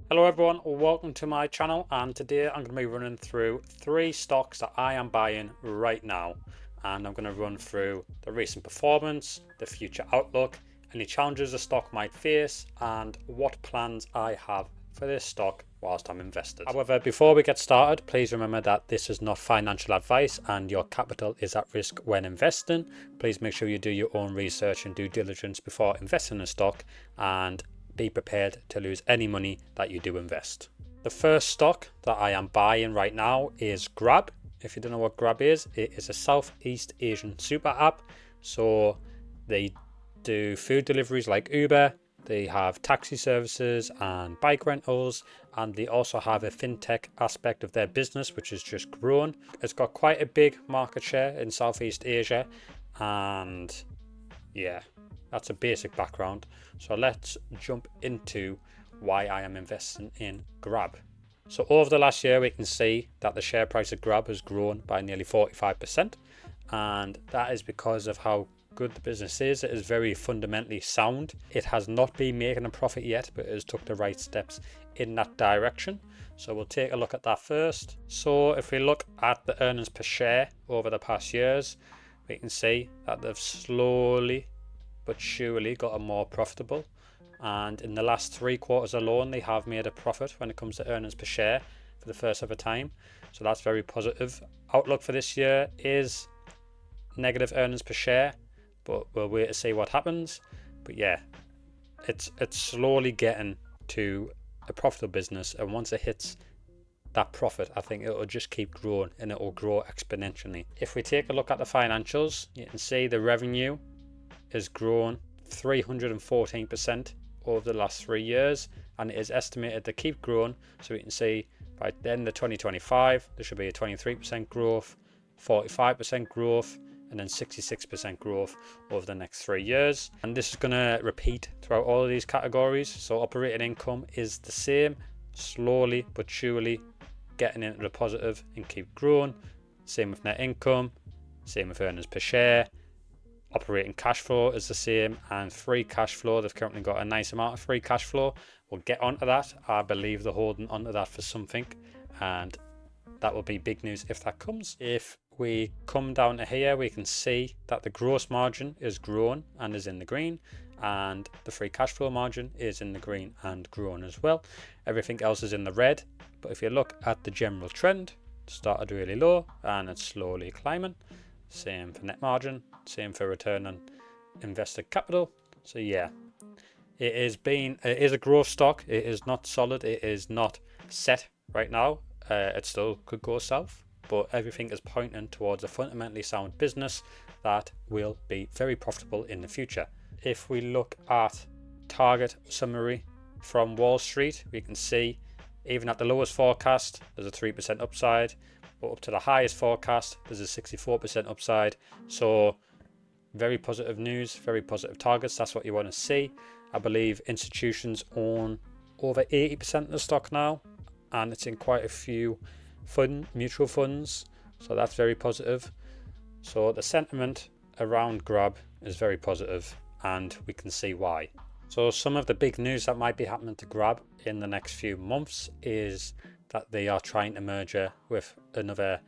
Hello everyone, welcome to my channel, and today I'm going to be running through 3 stocks that I am buying right now, and I'm going to run through the recent performance, the future outlook, any challenges the stock might face, and what plans I have for this stock whilst I'm invested. However, before we get started, please remember that this is not financial advice and your capital is at risk when investing. Please make sure you do your own research and due diligence before investing in a stock, and be prepared to lose any money that you do invest. The first stock that I am buying right now is Grab. If you don't know what Grab is, it is a Southeast Asian super app. So they do food deliveries like Uber, they have taxi services and bike rentals, and they also have a fintech aspect of their business which has just grown. It's got quite a big market share in Southeast Asia, and yeah, that's a basic background. So let's jump into why I am investing in Grab. So over the last year, we can see that the share price of Grab has grown by nearly 45%. And that is because of how good the business is. It is very fundamentally sound. It has not been making a profit yet, but it has took the right steps in that direction. So we'll take a look at that first. So if we look at the earnings per share over the past years, we can see that they've slowly but surely gotten more profitable, and in the last 3 quarters alone they have made a profit when it comes to earnings per share for the first ever time. So that's very positive. Outlook for this year is negative earnings per share, but we'll wait to see what happens. But yeah, it's slowly getting to a profitable business, and once it hits that profit, I think it'll just keep growing, and it will grow exponentially. If we take a look at the financials, you can see the revenue has grown 314% over the last 3 years, and it is estimated to keep growing. So we can see by the end of 2025 there should be a 23% growth, 45% growth, and then 66% growth over the next 3 years. And this is going to repeat throughout all of these categories. So operating income is the same, slowly but surely getting into the positive and keep growing. Same with net income, same with earnings per share. Operating cash flow is the same, and free cash flow, they've currently got a nice amount of free cash flow. We'll get onto that. I believe they're holding onto that for something, and that will be big news if that comes. If we come down to here, we can see that the gross margin is growing and is in the green, and the free cash flow margin is in the green and growing as well. Everything else is in the red, but if you look at the general trend, it started really low and it's slowly climbing. Same for net margin, same for return on invested capital. So yeah, it is a growth stock. It is not solid. It is not set right now. It still could go south, but everything is pointing towards a fundamentally sound business that will be very profitable in the future. If we look at target summary from Wall Street, we can see even at the lowest forecast there's a 3% upside, but up to the highest forecast there's a 64% upside. So very positive news, very positive targets. That's what you want to see. I believe institutions own over 80% of the stock now, and it's in quite a few mutual funds, so that's very positive. So the sentiment around Grab is very positive, and we can see why. So some of the big news that might be happening to Grab in the next few months is that they are trying to merger with another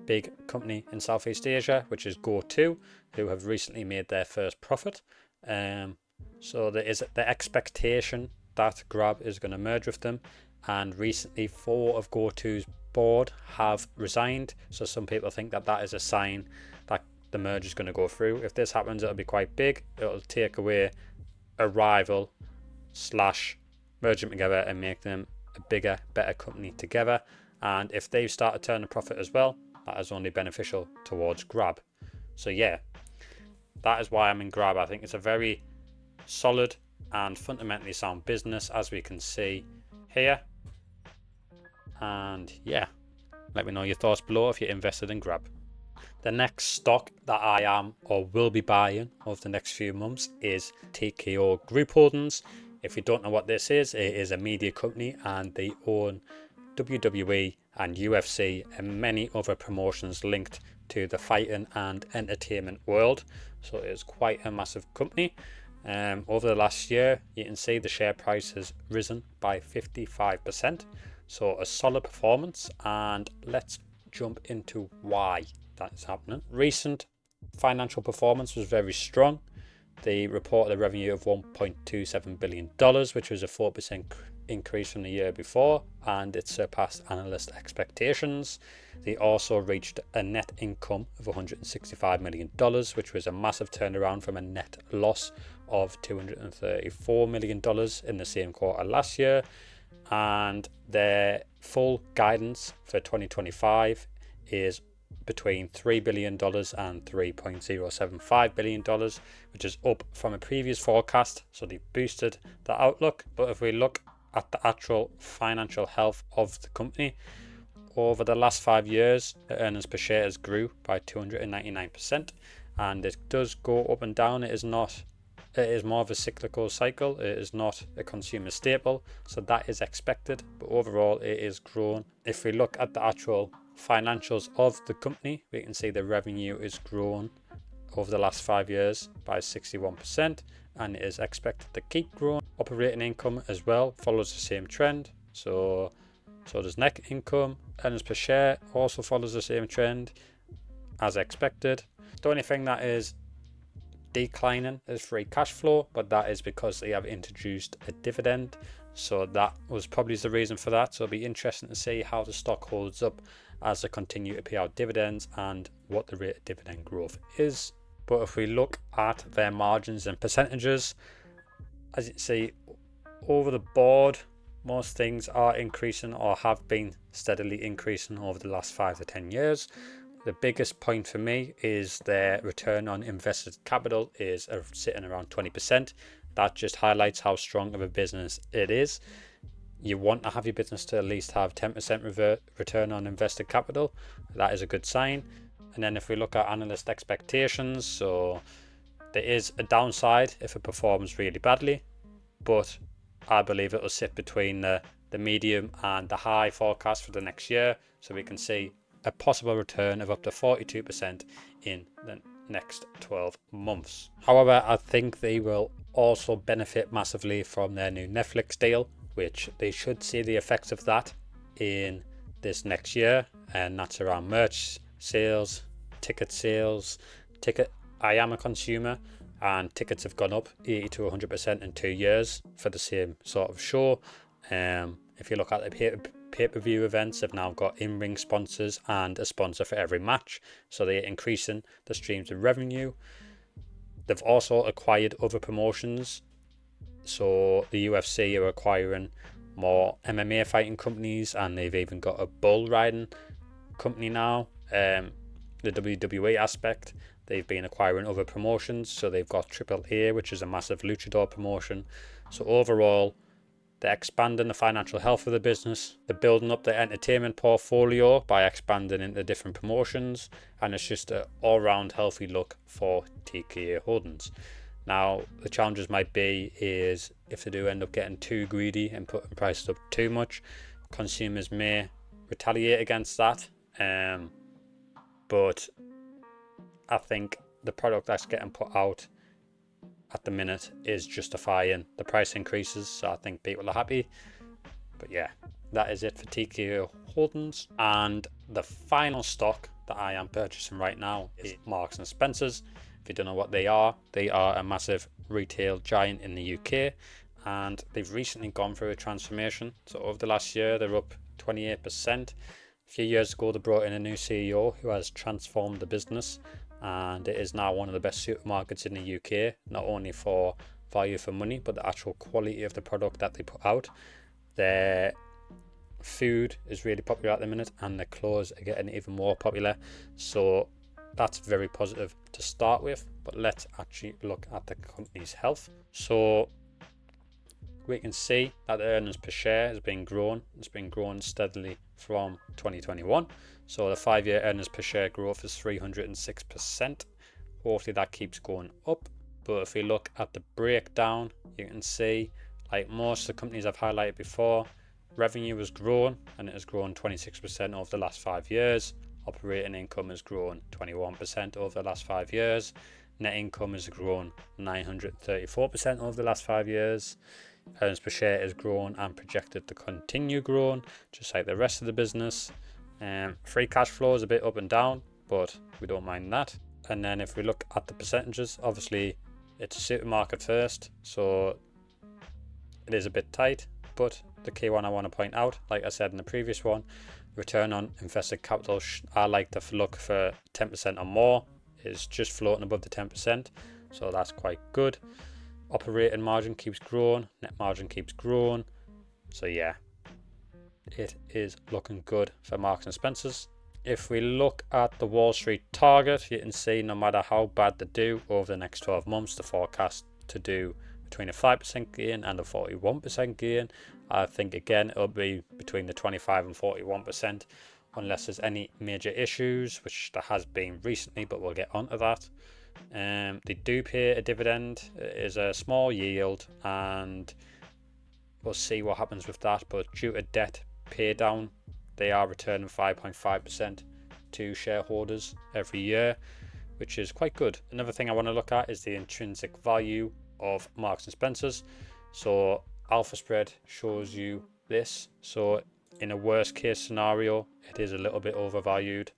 big company in Southeast Asia, which is Go2, who have recently made their first profit. So there is the expectation that Grab is going to merge with them, and recently 4 of Go2's board have resigned. So some people think that that is a sign that the merge is going to go through. If this happens, it'll be quite big. It'll take away a rival slash merge them together and make them a bigger, better company together. And if they start to turn a profit as well, that is only beneficial towards Grab. So yeah, that is why I'm in Grab. I think it's a very solid and fundamentally sound business, as we can see here. And yeah, let me know your thoughts below if you're invested in Grab. The next stock that I am or will be buying over the next few months is TKO Group Holdings. If you don't know what this is, it is a media company, and they own WWE and UFC and many other promotions linked to the fighting and entertainment world. So it is quite a massive company. Over the last year, you can see the share price has risen by 55%. So a solid performance, and let's jump into why that is happening. Recent financial performance was very strong. They reported a revenue of $1.27 billion, which was a 4% increase from the year before, and it surpassed analyst expectations. They also reached a net income of $165 million, which was a massive turnaround from a net loss of $234 million in the same quarter last year. And their full guidance for 2025 is between $3 billion and $3.075 billion, which is up from a previous forecast. So they boosted the outlook. But if we look at the actual financial health of the company, over the last 5 years, the earnings per share has grew by 299%, and it does go up and down. It is more of a cyclical cycle. It is not a consumer staple, so that is expected, but overall it is grown. If we look at the actual financials of the company, we can see the revenue is grown over the last 5 years by 61%, and it is expected to keep growing. Operating income as well follows the same trend, so does net income. Earnings per share also follows the same trend as expected. The only thing that is declining is free cash flow, but that is because they have introduced a dividend, so that was probably the reason for that. So it'll be interesting to see how the stock holds up as they continue to pay out dividends and what the rate of dividend growth is. But if we look at their margins and percentages, as you can see, over the board, most things are increasing or have been steadily increasing over the last 5 to 10 years. The biggest point for me is their return on invested capital is sitting around 20%. That just highlights how strong of a business it is. You want to have your business to at least have 10% return on invested capital. That is a good sign. And then if we look at analyst expectations, so there is a downside if it performs really badly, but I believe it will sit between the medium and the high forecast for the next year. So we can see a possible return of up to 42% in the next 12 months. However, I think they will also benefit massively from their new Netflix deal, which they should see the effects of that in this next year, and that's around merch sales, ticket sales. I am a consumer, and tickets have gone up 80 to 100% in 2 years for the same sort of show. If you look at the pay-per-view events, they've now got in-ring sponsors and a sponsor for every match, so they're increasing the streams of revenue. They've also acquired other promotions, so the UFC are acquiring more MMA fighting companies, and they've even got a bull riding company now. The WWE aspect, they've been acquiring other promotions, so they've got AAA, which is a massive luchador promotion. So overall, they're expanding the financial health of the business. They're building up their entertainment portfolio by expanding into different promotions, and it's just an all-round healthy look for TKO Holdings. Now, the challenges might be is if they do end up getting too greedy and putting prices up too much, consumers may retaliate against that. But I think the product that's getting put out at the minute is justifying the price increases, so I think people are happy. But yeah, that is it for TKO Holdings. And the final stock that I am purchasing right now is Marks and Spencer's. If you don't know what they are a massive retail giant in the UK, and they've recently gone through a transformation. So over the last year, they're up 28%. A few years ago, they brought in a new CEO who has transformed the business, and it is now one of the best supermarkets in the UK, not only for value for money, but the actual quality of the product that they put out. Their food is really popular at the minute, and their clothes are getting even more popular. So that's very positive to start with, but let's actually look at the company's health. So we can see that the earnings per share has been grown. It's been growing steadily from 2021. So the 5-year earnings per share growth is 306%. Hopefully that keeps going up. But if we look at the breakdown, you can see, like most of the companies I've highlighted before, revenue has grown, and it has grown 26% over the last 5 years. Operating income has grown 21% over the last 5 years. Net income has grown 934% over the last 5 years. Earnings per share has grown and projected to continue growing, just like the rest of the business. Free cash flow is a bit up and down, but we don't mind that. And then if we look at the percentages, obviously it's a supermarket first, so it is a bit tight, but the key one I want to point out, like I said in the previous one, return on invested capital, I like to look for 10% or more. It's just floating above the 10%, so that's quite good. Operating margin keeps growing, net margin keeps growing, so yeah, it is looking good for Marks and Spencer's. If we look at the Wall Street target, you can see no matter how bad they do over the next 12 months, the forecast to do between a 5% gain and a 41% gain. I think again it'll be between the 25 and 41%, unless there's any major issues, which there has been recently, but we'll get onto that. They do pay a dividend. It is a small yield, and we'll see what happens with that, but due to debt pay down, they are returning 5.5% to shareholders every year, which is quite good. Another thing I want to look at is the intrinsic value of Marks and Spencer's. So alpha spread shows you this. So in a worst case scenario, it is a little bit overvalued.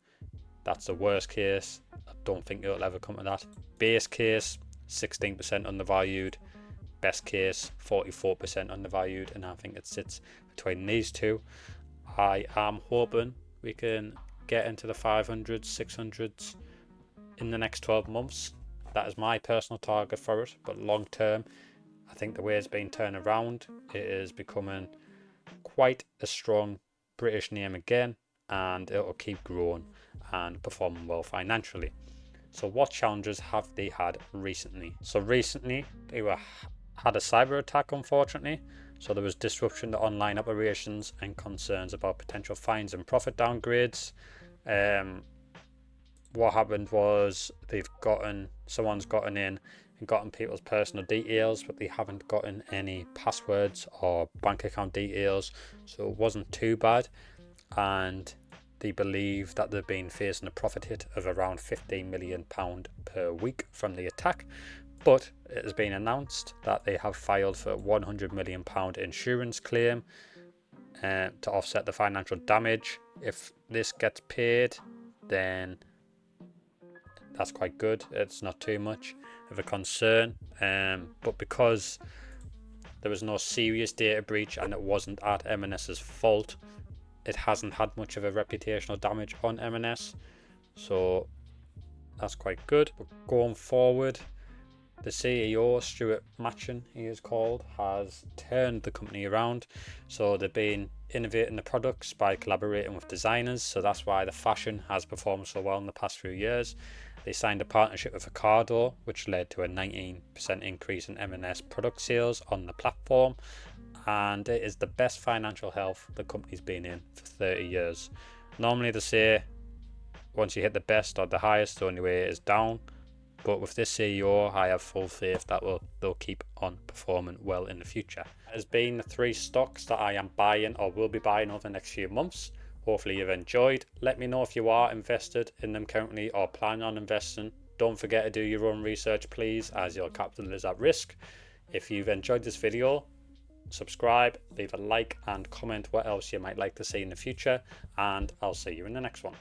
That's the worst case. I don't think it'll ever come to that. Base case, 16% undervalued. Best case, 44% undervalued, and I think it sits between these two. I am hoping we can get into the 500s, 600s in the next 12 months. That is my personal target for it, but long term, I think the way it's been turned around, it is becoming quite a strong British name again, and it will keep growing and performing well financially. So what challenges have they had recently? So recently they had a cyber attack, unfortunately. So there was disruption to online operations and concerns about potential fines and profit downgrades. What happened was someone's gotten in and gotten people's personal details, but they haven't gotten any passwords or bank account details, so it wasn't too bad. And they believe that they've been facing a profit hit of around £15 million per week from the attack. But it has been announced that they have filed for £100 million insurance claim to offset the financial damage. If this gets paid, then that's quite good. It's not too much of a concern. But because there was no serious data breach and it wasn't at M&S's fault, it hasn't had much of a reputational damage on M&S. So that's quite good. But going forward, the CEO, Stuart Matchin, he is called, has turned the company around. So they've been innovating the products by collaborating with designers. So that's why the fashion has performed so well in the past few years. They signed a partnership with Ocado, which led to a 19% increase in M&S product sales on the platform. And it is the best financial health the company's been in for 30 years. Normally they say once you hit the best or the highest, the only way is down. But with this CEO, I have full faith that they'll keep on performing well in the future. It has been the 3 stocks that I am buying or will be buying over the next few months. Hopefully you've enjoyed. Let me know if you are invested in them currently or plan on investing. Don't forget to do your own research, please, as your capital is at risk. If you've enjoyed this video, subscribe, leave a like and comment what else you might like to see in the future, and I'll see you in the next one.